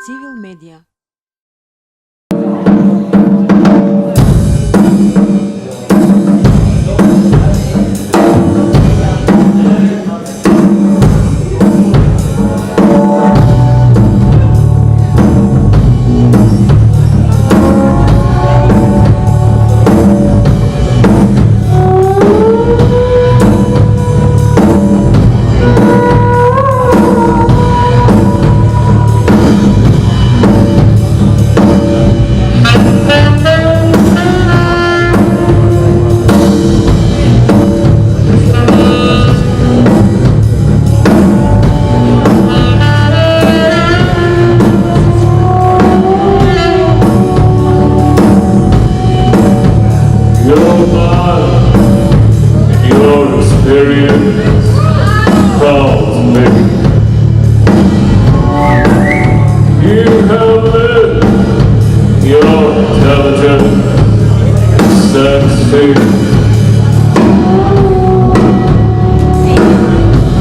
Civil Media. Your experience calls me. You have lived your intelligent, sexy.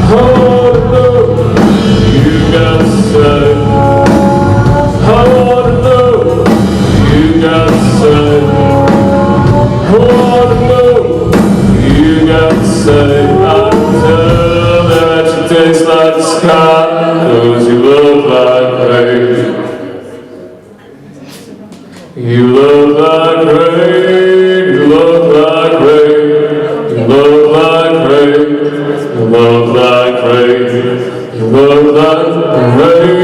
I wanna know you got to say. I wanna know you got to say. I wanna know you got to say. I can tell that you taste like the sky, 'cause you look like rain. You look like rain, you look like rain, you look like rain, you look like rain, you look like rain,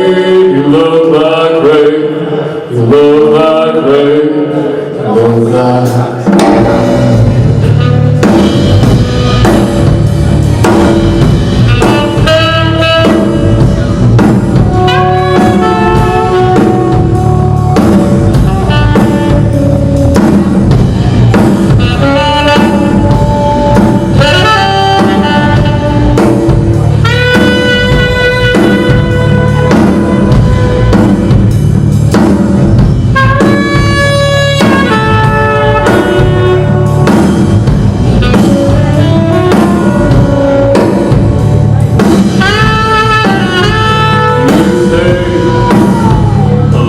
you look like rain, you look like rain, you look like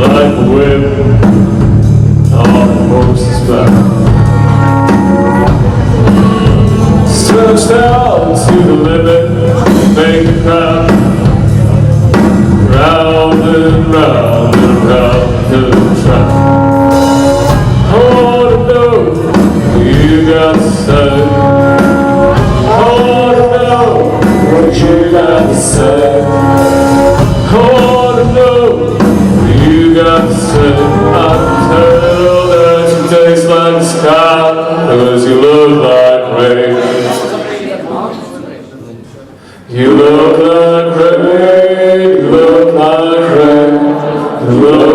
like a whip on a horse's back. Stretched out to the limit, make it crowd, round and round and round the track. I wanna know what you got to say. I wanna know what you got to say. I wanna know you got to say. I can tell that you taste like the sky, 'cause you look like rain. You look like rain, you look like rain, you look